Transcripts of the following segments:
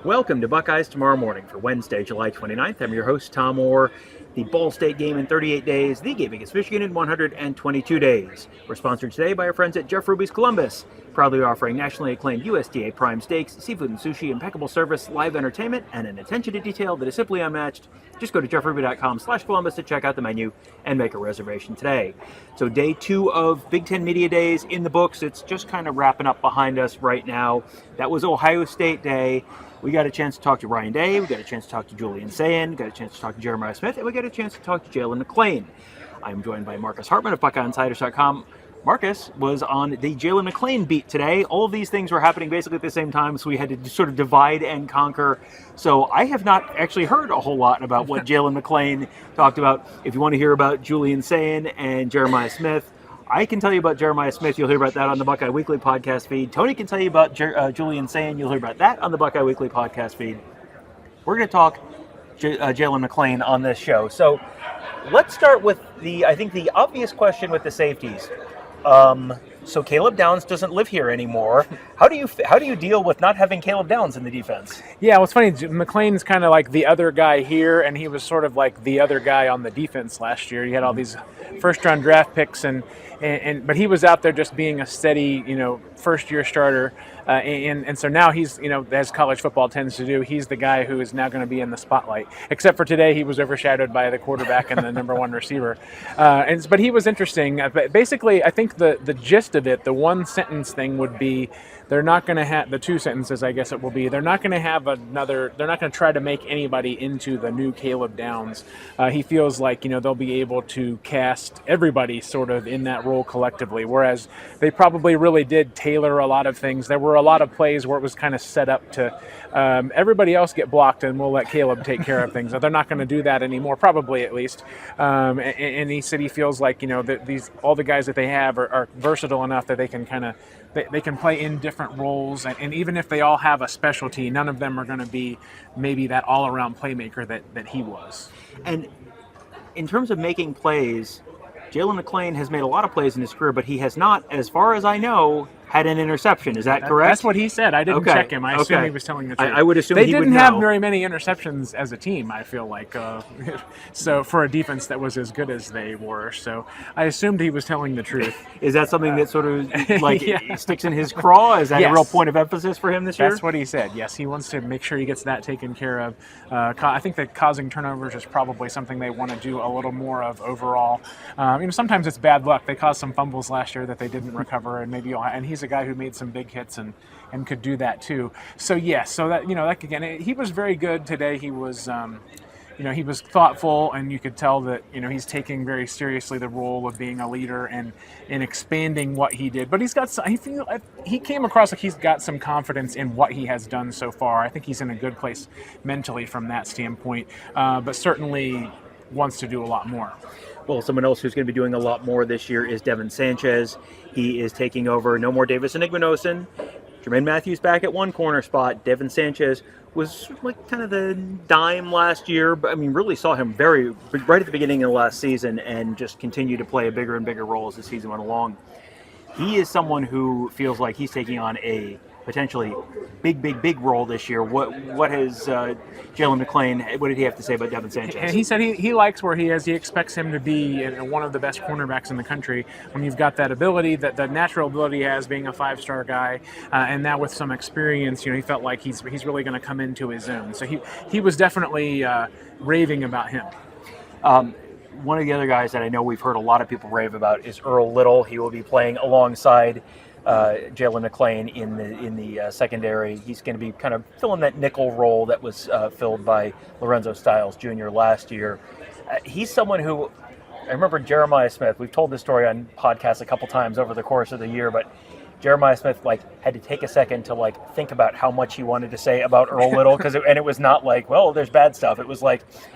Welcome to Buckeyes Tomorrow Morning for Wednesday, July 29th. I'm your host, Tom Orr. The Ball State game in 38 days, the game against Michigan in 122 days. We're sponsored today by our friends at Jeff Ruby's Columbus, proudly offering nationally acclaimed USDA prime steaks, seafood and sushi, impeccable service, live entertainment, and an attention to detail that is simply unmatched. Just go to jeffruby.com/Columbus to check out the menu and make a reservation today. So day 2 of Big Ten Media Days in the books. It's just kind of wrapping up behind us right now. That was Ohio State Day. We got a chance to talk to Ryan Day, we got a chance to talk to Julian Sayin, got a chance to talk to Jeremiah Smith, and we got a chance to talk to Jaylen McClain. I'm joined by Marcus Hartman of BuckeyeInsiders.com. Marcus was on the Jaylen McClain beat today. All of these things were happening basically at the same time, so we had to sort of divide and conquer. So I have not actually heard a whole lot about what Jaylen McClain talked about. If you want to hear about Julian Sayin and Jeremiah Smith, I can tell you about Jeremiah Smith. You'll hear about that on the Buckeye Weekly podcast feed. Tony can tell you about Julian Sayin. You'll hear about that on the Buckeye Weekly podcast feed. We're going to talk Jaylen McClain on this show. So let's start with the obvious question with the safeties. So Caleb Downs doesn't live here anymore. How do you deal with not having Caleb Downs in the defense? Yeah, what's funny, McClain's kind of like the other guy here, and he was sort of like the other guy on the defense last year. He had all these first-round draft picks, but he was out there just being a steady, first-year starter. And so now he's, as college football tends to do, he's the guy who is now going to be in the spotlight. Except for today, he was overshadowed by the quarterback and the number one receiver. But he was interesting. But basically, I think the gist of it, the one sentence thing would be, they're not going to have, the two sentences, I guess it will be, they're not going to have they're not going to try to make anybody into the new Caleb Downs. He feels like, they'll be able to cast everybody sort of in that role collectively, whereas they probably really did tailor a lot of things. There were a lot of plays where it was kind of set up to everybody else get blocked and we'll let Caleb take care of things. They're not going to do that anymore, probably at least. And he said he feels like, that all the guys that they have are versatile enough that they can kind of they can play in different roles, and even if they all have a specialty, none of them are going to be maybe that all-around playmaker that he was. And in terms of making plays, Jaylen McClain has made a lot of plays in his career, but he has not, as far as I know, had an interception. Is that correct? That's what he said. I didn't check him. I assume he was telling the truth. I would assume they he would didn't know. have very many interceptions as a team, I feel like. So for a defense that was as good as they were. So I assumed he was telling the truth. Is that something that sort of sticks in his craw? Is that a real point of emphasis for him this year? That's what he said. Yes, he wants to make sure he gets that taken care of. I think that causing turnovers is probably something they want to do a little more of overall. Sometimes it's bad luck. They caused some fumbles last year that they didn't recover, and he's a guy who made some big hits and could do that too. So yes, so that like again, he was very good today. He was he was thoughtful, and you could tell that he's taking very seriously the role of being a leader and expanding what he did. But he came across like he's got some confidence in what he has done so far. I think he's in a good place mentally from that standpoint, but certainly wants to do a lot more. Well, someone else who's going to be doing a lot more this year is Devin Sanchez. He is taking over. No more Davis Enigmanosin. Jermaine Matthews back at one corner spot. Devin Sanchez was like kind of the dime last year, but really saw him right at the beginning of the last season and just continued to play a bigger and bigger role as the season went along. He is someone who feels like he's taking on a potentially big role this year. What has Jaylen McClain, what did he have to say about Devin Sanchez? And he said he likes where he is. He expects him to be one of the best cornerbacks in the country. When you've got that ability, that the natural ability he has being a 5-star guy, and now with some experience, he felt like he's really going to come into his own. So he was definitely raving about him. One of the other guys that I know we've heard a lot of people rave about is Earl Little. He will be playing alongside Jaylen McClain in the secondary. He's going to be kind of filling that nickel role that was filled by Lorenzo Styles Jr. last year. He's someone who, I remember Jeremiah Smith, we've told this story on podcasts a couple times over the course of the year, but Jeremiah Smith had to take a second to think about how much he wanted to say about Earl Little, and it was not there's bad stuff. It was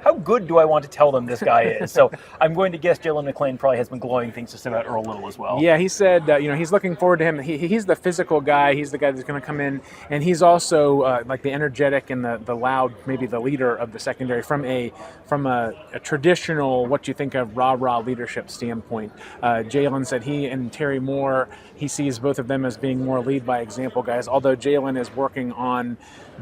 how good do I want to tell them this guy is? So I'm going to guess Jaylen McClain probably has been glowing things to say about Earl Little as well. Yeah, he said he's looking forward to him. He's the physical guy. He's the guy that's going to come in, and he's also the energetic and the loud, maybe the leader of the secondary from a traditional what you think of rah-rah leadership standpoint. Jaylen said he and Terry Moore, he sees both of them as being more lead by example guys, although Jaylen is working on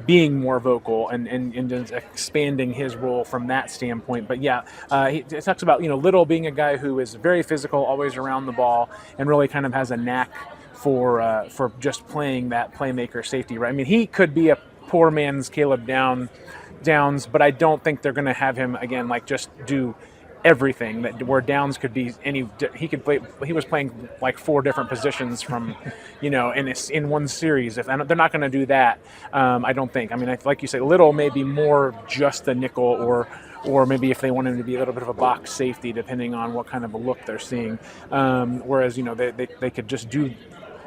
being more vocal and just expanding his role from that standpoint. But yeah, he talks about, Little being a guy who is very physical, always around the ball, and really kind of has a knack for just playing that playmaker safety, right? I mean, he could be a poor man's Caleb Downs, but I don't think they're going to have him again just do everything where Downs could be he could play. He was playing like 4 different positions from, in one series. They're not going to do that. I don't think. I mean, like you say, Little may be more just the nickel or maybe if they want him to be a little bit of a box safety, depending on what kind of a look they're seeing. Whereas, they could just do.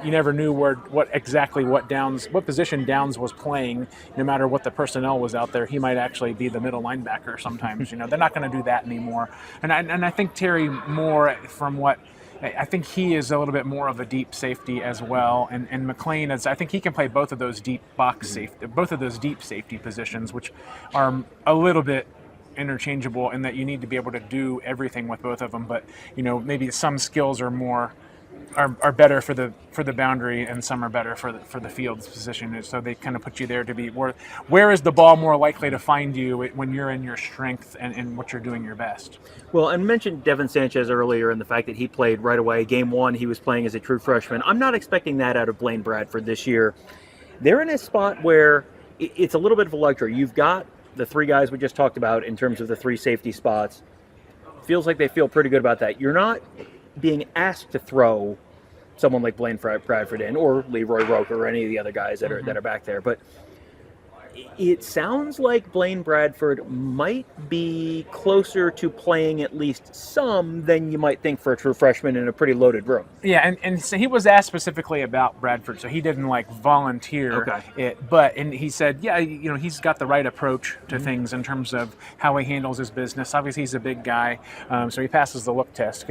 You never knew what position Downs was playing. No matter what the personnel was out there, he might actually be the middle linebacker sometimes. They're not going to do that anymore. And I think Terry Moore, I think he is a little bit more of a deep safety as well. And McClain I think he can play both of those deep safety positions, which are a little bit interchangeable in that you need to be able to do everything with both of them. But maybe some skills are better for the boundary, and some are better for the field's position. So they kind of put you there to be where is the ball more likely to find you when you're in your strength and what you're doing your best. Well, and mentioned Devin Sanchez earlier and the fact that he played right away. Game 1, he was playing as a true freshman. I'm not expecting that out of Blaine Bradford this year. They're in a spot where it's a little bit of a luxury. You've got the 3 guys we just talked about in terms of the 3 safety spots. Feels like they feel pretty good about that. You're not being asked to throw someone like Blaine Bradford in, or Leroy Roker, or any of the other guys that are back there. But it sounds like Blaine Bradford might be closer to playing at least some than you might think for a true freshman in a pretty loaded room. Yeah, and so he was asked specifically about Bradford, so he didn't volunteer it. But he said, yeah, he's got the right approach to things in terms of how he handles his business. Obviously, he's a big guy, so he passes the look test.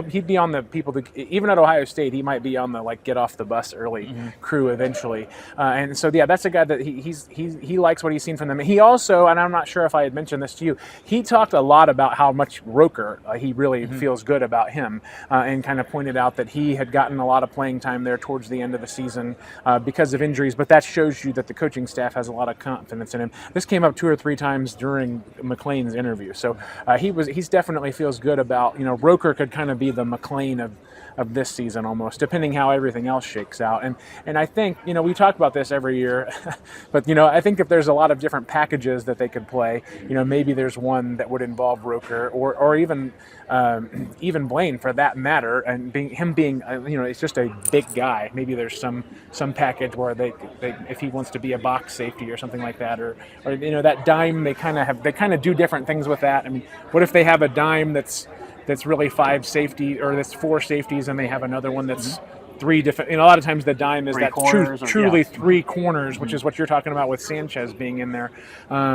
He'd be on the people even at Ohio State, he might be on the get off the bus early crew eventually. And so yeah, that's a guy that he likes what he's seen from them. He also, and I'm not sure if I had mentioned this to you, he talked a lot about how much Roker he really feels good about him, and kind of pointed out that he had gotten a lot of playing time there towards the end of the season because of injuries, but that shows you that the coaching staff has a lot of confidence in him. This came up 2 or 3 times during McClain's interview, so he's definitely feels good about, Roker could kind of be the McClain of this season almost, depending how everything else shakes out. And I think, we talk about this every year, but, I think if there's a lot of different packages that they could play, maybe there's one that would involve Roker or even Blaine for that matter, and being it's just a big guy. Maybe there's some package where they if he wants to be a box safety or something like that, or that dime, they kind of do different things with that. I mean, what if they have a dime that's really 5 safety, or that's 4 safeties, and they have another one that's 3 different. A lot of times the dime is truly 3 corners, which is what you're talking about with Sanchez being in there.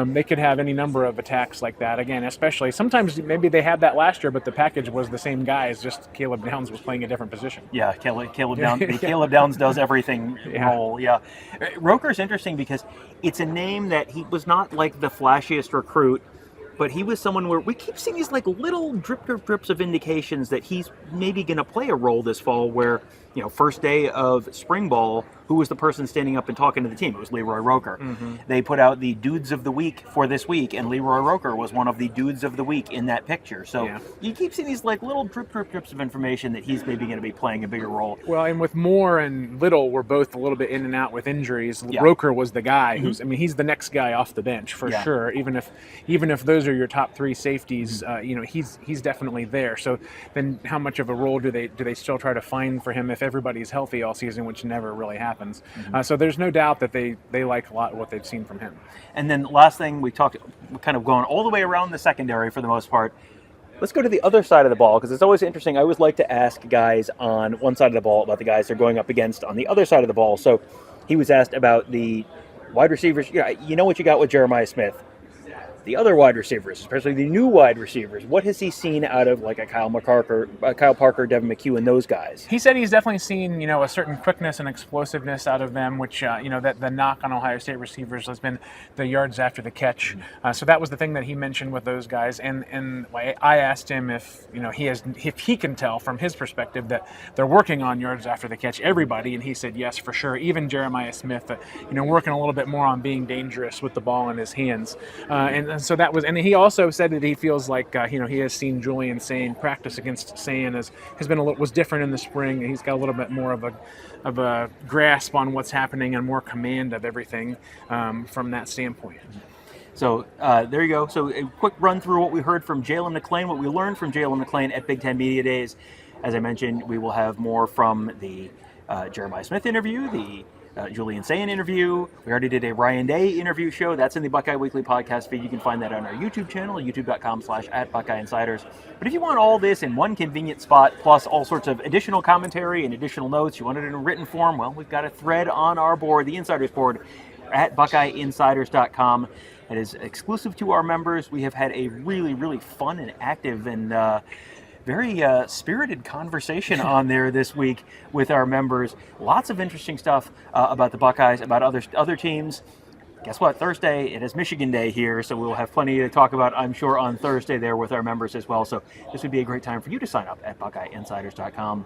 They could have any number of attacks like that. Again, especially sometimes maybe they had that last year, but the package was the same guys, just Caleb Downs was playing a different position. Yeah, Caleb Downs. Caleb Downs does everything role. Yeah, Roker's interesting because it's a name that he was not like the flashiest recruit, but he was someone where we keep seeing these little drips of indications that he's maybe going to play a role this fall where, first day of spring ball, who was the person standing up and talking to the team? It was Leroy Roker. They put out the dudes of the week for this week, and Leroy Roker was one of the dudes of the week in that picture. So you keep seeing these little drips of information that he's maybe going to be playing a bigger role. Well, and with Moore and Little were both a little bit in and out with injuries. Roker was the guy he's the next guy off the bench for sure. Even if those are your top 3 safeties, he's definitely there. So then how much of a role do they still try to find for him if everybody's healthy all season, which never really happens. So there's no doubt that they like a lot of what they've seen from him. And then last thing, we're kind of going all the way around the secondary for the most part. Let's go to the other side of the ball, because it's always interesting. I always like to ask guys on one side of the ball about the guys they're going up against on the other side of the ball. So he was asked about the wide receivers. You know what you got with Jeremiah Smith. the other wide receivers, especially the new wide receivers. What has he seen out of like a Kyle Parker, Devin McCuin, those guys? He said he's definitely seen, a certain quickness and explosiveness out of them, which, that the knock on Ohio State receivers has been the yards after the catch. So that was the thing that he mentioned with those guys. And I asked him if he can tell from his perspective that they're working on yards after the catch, everybody, and he said yes, for sure. Even Jeremiah Smith, working a little bit more on being dangerous with the ball in his hands. And so that was, and he also said that he feels like he has seen Julian Sain practice against Sain was different in the spring, and he's got a little bit more of a grasp on what's happening and more command of everything from that standpoint. So there you go. So a quick run through what we heard from Jaylen McClain, what we learned from Jaylen McClain at Big Ten Media Days. As I mentioned, we will have more from the Jeremiah Smith interview, the Julian Sain interview. We already did a Ryan Day interview show. That's in the Buckeye Weekly podcast feed. You can find that on our YouTube channel, youtube.com/@BuckeyeInsiders. But if you want all this in one convenient spot, plus all sorts of additional commentary and additional notes, you want it in a written form, well, we've got a thread on our board, the Insiders board, at BuckeyeInsiders.com. It is exclusive to our members. We have had a really, really fun and active and very spirited conversation on there this week with our members. Lots of interesting stuff about the Buckeyes, about other teams. Guess what? Thursday, it is Michigan Day here, so we'll have plenty to talk about, I'm sure, on Thursday there with our members as well. So this would be a great time for you to sign up at BuckeyeInsiders.com.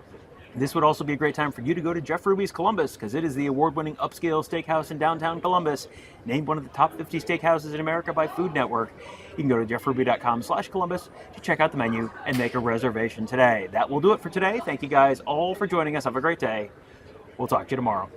This would also be a great time for you to go to Jeff Ruby's Columbus, because it is the award-winning upscale steakhouse in downtown Columbus, named one of the top 50 steakhouses in America by Food Network. You can go to jeffruby.com/Columbus to check out the menu and make a reservation today. That will do it for today. Thank you guys all for joining us. Have a great day. We'll talk to you tomorrow.